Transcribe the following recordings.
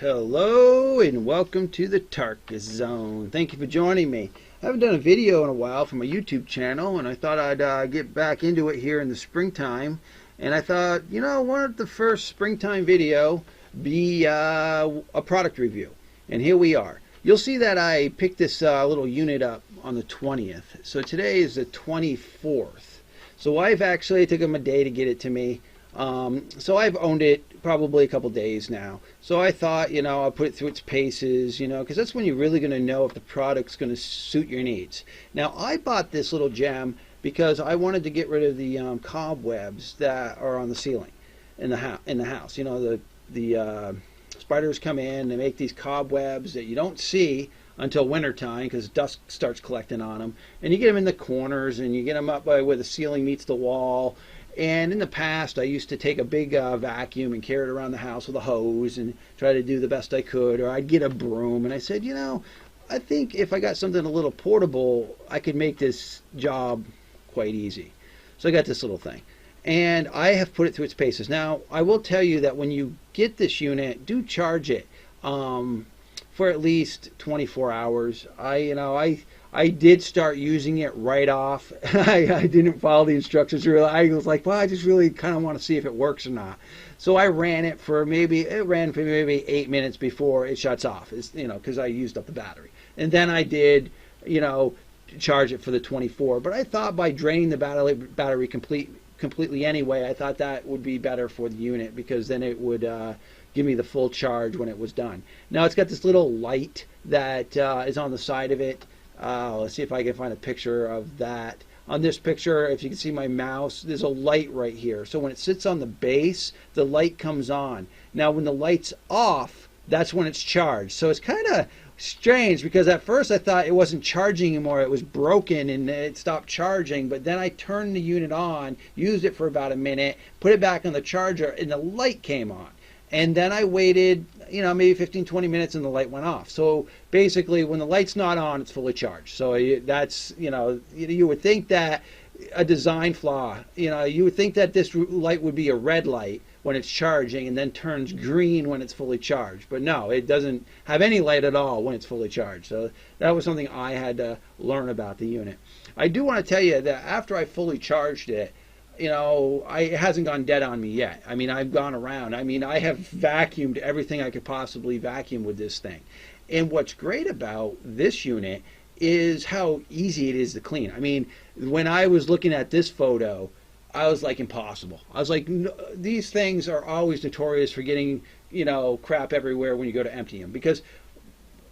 Hello and welcome to the Tarkus Zone. Thank you for joining me. I haven't done a video in a while for my YouTube channel, and I thought I'd get back into it here in the springtime. And I thought, you know, why don't the first springtime video be a product review? And here we are. You'll see that I picked this little unit up on the 20th. So today is the 24th. So I've actually, it took them a day to get it to me. So I've owned it probably a couple days now. So I thought, you know, I'll put it through its paces, you know, because that's when you're really going to know if the product's going to suit your needs. Now, I bought this little gem because I wanted to get rid of the cobwebs that are on the ceiling in the house. You know, the spiders come in, they make these cobwebs that you don't see until wintertime because dust starts collecting on them. And you get them in the corners and you get them up by where the ceiling meets the wall. And in the past, I used to take a big vacuum and carry it around the house with a hose and try to do the best I could. Or I'd get a broom. And I said, you know, I think if I got something a little portable, I could make this job quite easy. So I got this little thing. And I have put it through its paces. Now, I will tell you that when you get this unit, do charge it for at least 24 hours. I did start using it right off. I didn't follow the instructions really. I was like, well, I just really kind of want to see if it works or not. So I ran it for maybe 8 minutes before it shuts off. It's, you know, because I used up the battery. And then I did, you know, charge it for the 24. But I thought by draining the battery completely anyway, I thought that would be better for the unit because then it would give me the full charge when it was done. Now it's got this little light that is on the side of it. Let's see if I can find a picture of that. On this picture, if you can see my mouse, there's a light right here. So when it sits on the base, the light comes on. Now when the light's off, that's when it's charged. So it's kind of strange because at first I thought it wasn't charging anymore. It was broken and it stopped charging. But then I turned the unit on, used it for about a minute, put it back on the charger, and the light came on. And then I waited, you know, maybe 15-20 minutes and the light went off. So basically when the light's not on, it's fully charged. So that's, you know, you would think that a design flaw, you know, you would think that this light would be a red light when it's charging and then turns green when it's fully charged. But no, it doesn't have any light at all when it's fully charged. So that was something I had to learn about the unit. I do want to tell you that after I fully charged it, you know, it hasn't gone dead on me yet. I mean, I've gone around. I mean, I have vacuumed everything I could possibly vacuum with this thing. And what's great about this unit is how easy it is to clean. I mean, when I was looking at this photo, I was like, impossible. I was like, no, these things are always notorious for getting, you know, crap everywhere when you go to empty them. Because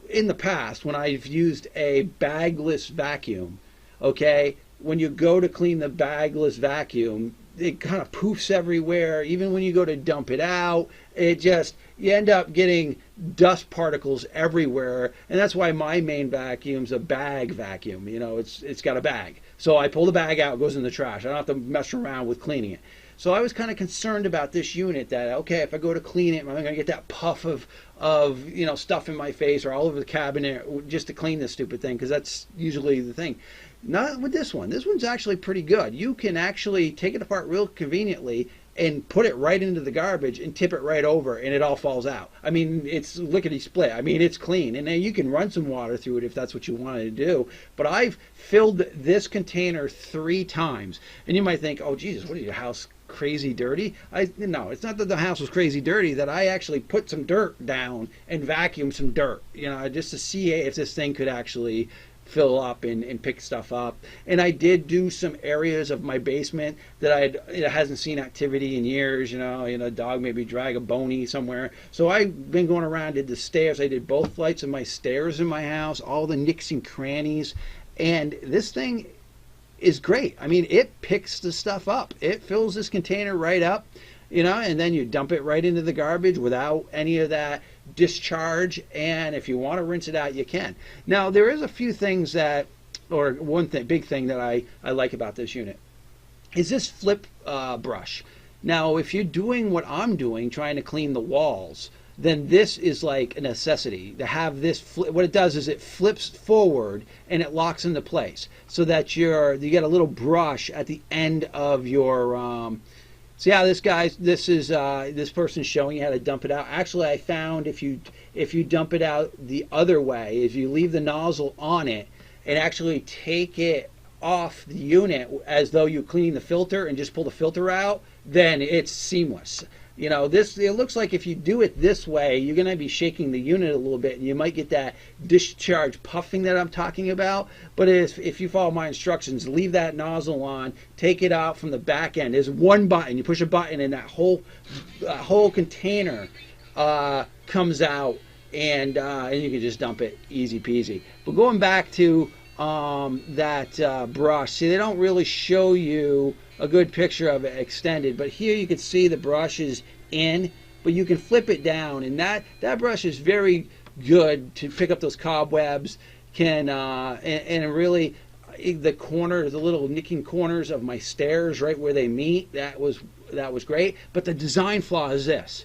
in the past, when I've used a bagless vacuum, okay, when you go to clean the bagless vacuum, it kind of poofs everywhere. Even when you go to dump it out, you end up getting dust particles everywhere. And that's why my main vacuum's a bag vacuum. You know, it's got a bag. So I pull the bag out, it goes in the trash. I don't have to mess around with cleaning it. So I was kind of concerned about this unit that, okay, if I go to clean it, am I going to get that puff of you know, stuff in my face or all over the cabinet just to clean this stupid thing? Because that's usually the thing. Not with this one. This one's actually pretty good. You can actually take it apart real conveniently and put it right into the garbage and tip it right over and it all falls out. I mean, it's lickety split. I mean, it's clean. And then you can run some water through it if that's what you wanted to do. But I've filled this container 3 times. And you might think, oh, Jesus, what is your house crazy dirty? No, it's not that the house was crazy dirty, that I actually put some dirt down and vacuumed some dirt, you know, just to see if this thing could actually fill up and pick stuff up. And I did do some areas of my basement that it hasn't seen activity in years. You know, dog maybe drag a bony somewhere. So I've been going around, did the stairs. I did both flights of my stairs in my house, all the nicks and crannies. And this thing is great. I mean, it picks the stuff up. It fills this container right up, you know, and then you dump it right into the garbage without any of that discharge. And if you want to rinse it out, you can. Now, there is a few things that, or one thing, big thing that I like about this unit is this flip brush. Now, if you're doing what I'm doing, trying to clean the walls, then this is like a necessity to have this flip. What it does is it flips forward and it locks into place so that you get a little brush at the end of your So yeah, this person's showing you how to dump it out. Actually, I found if you dump it out the other way, if you leave the nozzle on it and actually take it off the unit as though you clean the filter and just pull the filter out, then it's seamless. You know, it looks like if you do it this way, you're going to be shaking the unit a little bit and you might get that discharge puffing that I'm talking about. But if you follow my instructions, leave that nozzle on, take it out from the back end. There's one button. You push a button and that whole container comes out, and you can just dump it easy peasy. But going back to that brush, see, they don't really show you a good picture of it extended, but here you can see the brush is in, but you can flip it down, and that brush is very good to pick up those cobwebs, and really the corners, the little nicking corners of my stairs right where they meet, that was great. But the design flaw is this,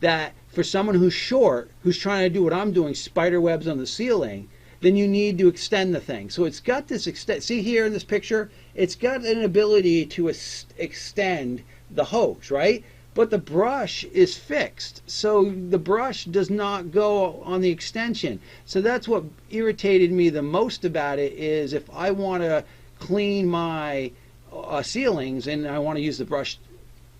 that for someone who's short, who's trying to do what I'm doing, spider webs on the ceiling, then you need to extend the thing. So it's got this see here in this picture, it's got an ability to extend the hose, right? But the brush is fixed, so the brush does not go on the extension. So that's what irritated me the most about it, is if I want to clean my ceilings and I want to use the brush,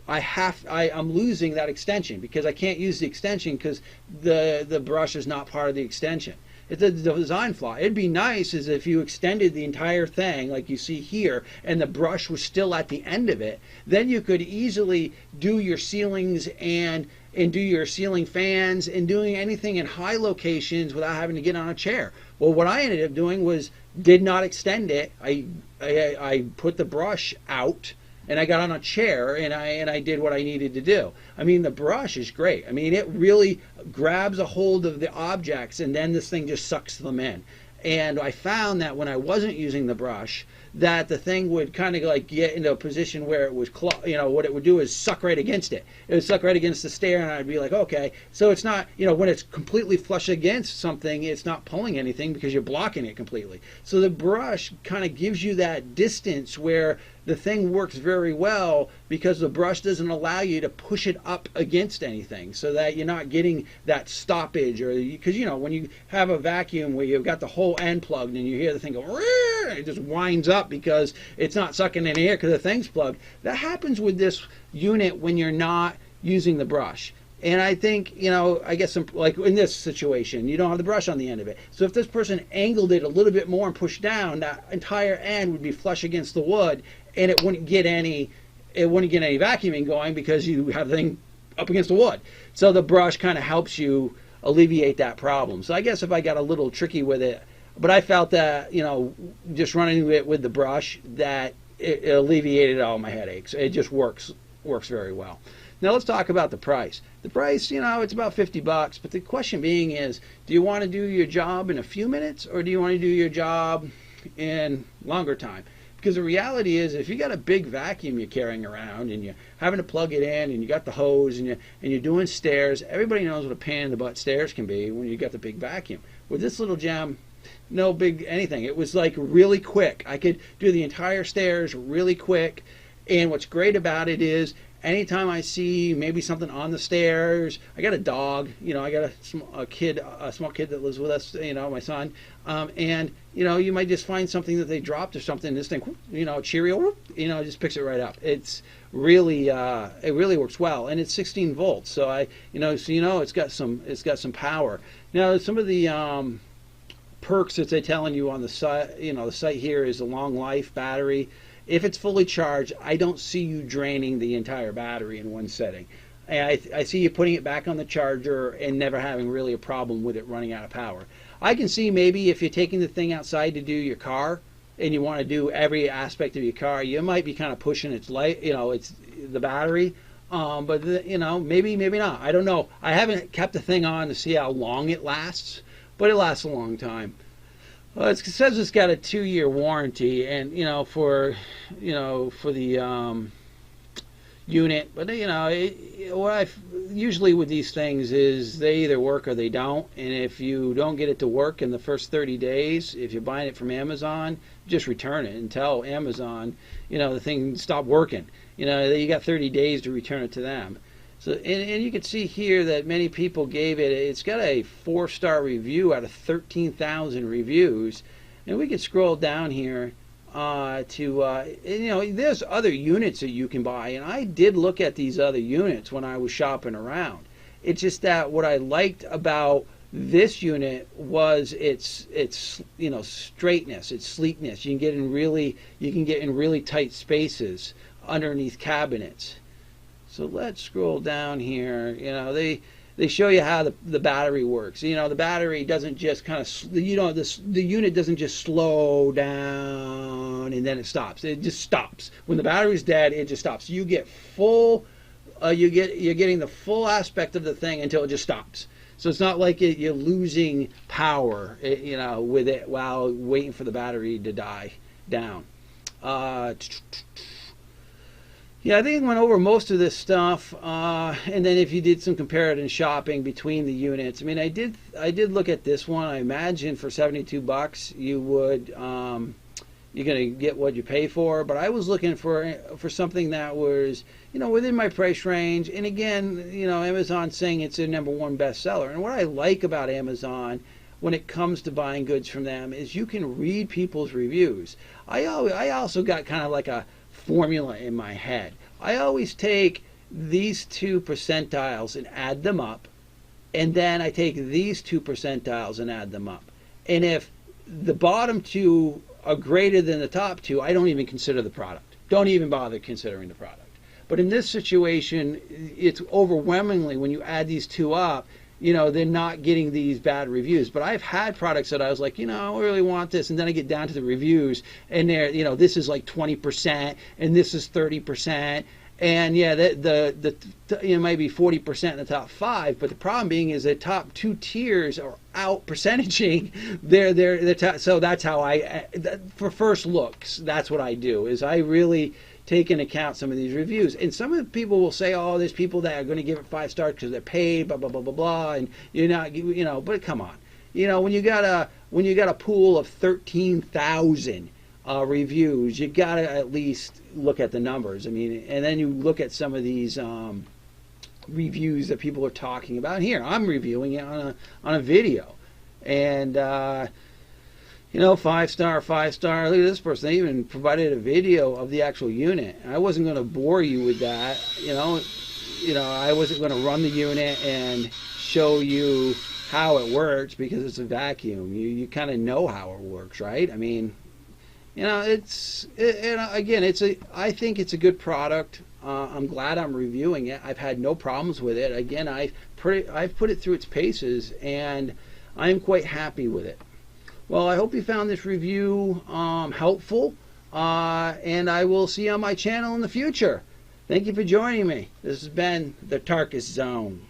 I'm losing that extension because I can't use the extension because the brush is not part of the extension. It's a design flaw. It'd be nice as if you extended the entire thing like you see here and the brush was still at the end of it. Then you could easily do your ceilings and do your ceiling fans and doing anything in high locations without having to get on a chair. Well, what I ended up doing was did not extend it. I put the brush out and I got on a chair and I did what I needed to do. I mean, the brush is great. I mean, it really grabs a hold of the objects and then this thing just sucks them in. And I found that when I wasn't using the brush, that the thing would kind of like get into a position where it was, what it would do is suck right against it. It would suck right against the stair, and I'd be like, okay. So it's not, when it's completely flush against something, it's not pulling anything because you're blocking it completely. So the brush kind of gives you that distance where the thing works very well because the brush doesn't allow you to push it up against anything, so that you're not getting that stoppage, or because when you have a vacuum where you've got the whole end plugged and you hear the thing go, it just winds up because it's not sucking any air because the thing's plugged. That happens with this unit when you're not using the brush. And I think, I guess like in this situation, you don't have the brush on the end of it. So if this person angled it a little bit more and pushed down, that entire end would be flush against the wood, and it wouldn't get any vacuuming going because you have the thing up against the wood. So the brush kind of helps you alleviate that problem. So I guess if I got a little tricky with it, but I felt that, just running it with the brush, that it alleviated all my headaches. It just works very well. Now let's talk about the price. The price, it's about $50, but the question being is, do you want to do your job in a few minutes, or do you want to do your job in longer time? Because the reality is, if you got a big vacuum you're carrying around and you're having to plug it in and you got the hose and you're doing stairs, everybody knows what a pain in the butt stairs can be when you got the big vacuum. With this little gem, no big anything. It was like really quick. I could do the entire stairs really quick. And what's great about it is, anytime I see maybe something on the stairs, I got a dog, I got a small kid that lives with us, my son, and you might just find something that they dropped or something. This thing, Cheerio, just picks it right up. It's really, it really works well, and it's 16 volts, so it's got some power. Now, some of the perks that they're telling you on the site, the site here is a long life battery. If it's fully charged, I don't see you draining the entire battery in one setting. I see you putting it back on the charger and never having really a problem with it running out of power. I can see maybe if you're taking the thing outside to do your car and you want to do every aspect of your car, you might be kind of pushing its the battery. But maybe not. I don't know. I haven't kept the thing on to see how long it lasts, but it lasts a long time. Well, it says it's got a 2-year warranty, and for the unit. But you know, what I usually with these things is they either work or they don't. And if you don't get it to work in the first 30 days, if you're buying it from Amazon, just return it and tell Amazon, you know, the thing stopped working. You know, you got 30 days to return it to them. So, and you can see here that many people gave it, it's got a 4-star review out of 13,000 reviews. And we can scroll down here you know, there's other units that you can buy. And I did look at these other units when I was shopping around. It's just that what I liked about this unit was its you know, straightness, its sleekness. You can get in really tight spaces underneath cabinets. So let's scroll down here. You know, they show you how the battery works. You know, the battery doesn't just kind of, you know, the unit doesn't just slow down and then it stops. It just stops. When the battery's dead, it just stops. You get full, you're getting the full aspect of the thing until it just stops. So it's not like you're losing power, you know, with it while waiting for the battery to die down. Yeah, I think I went over most of this stuff, and then if you did some comparative shopping between the units, I mean, I did look at this one. I imagine for $72 you would you're gonna get what you pay for, but I was looking for something that was, you know, within my price range. And again, you know, Amazon's saying it's their #1 bestseller, and what I like about Amazon when it comes to buying goods from them is you can read people's reviews. I also got kind of like a formula in my head. I always take these 2 percentiles and add them up, and then I take these 2 percentiles and add them up. And if the bottom 2 are greater than the top 2, I don't even consider the product. Don't even bother considering the product. But in this situation, it's overwhelmingly, when you add these 2 up, you know, they're not getting these bad reviews. But I've had products that I was like, you know, I really want this, and then I get down to the reviews, and they're, you know, this is like 20%, and this is 30%, and yeah, the you know, maybe 40% in the top 5. But the problem being is the top 2 tiers are out percentaging so that's how for first looks, that's what I do, is I really take into account some of these reviews. And some of the people will say, oh, there's people that are going to give it 5 stars because they're paid, blah blah blah blah blah, and you're not, you know, but come on, you know, when you got a pool of 13,000 reviews, you got to at least look at the numbers. I mean, and then you look at some of these reviews that people are talking about. Here, I'm reviewing it on a video, and you know, 5 star, 5 star. Look at this person. They even provided a video of the actual unit. I wasn't going to bore you with that. You know, I wasn't going to run the unit and show you how it works because it's a vacuum. You kind of know how it works, right? I mean, you know, again, I think it's a good product. I'm glad I'm reviewing it. I've had no problems with it. Again, I've put it through its paces, and I'm quite happy with it. Well, I hope you found this review helpful, and I will see you on my channel in the future. Thank you for joining me. This has been the Tarkus Zone.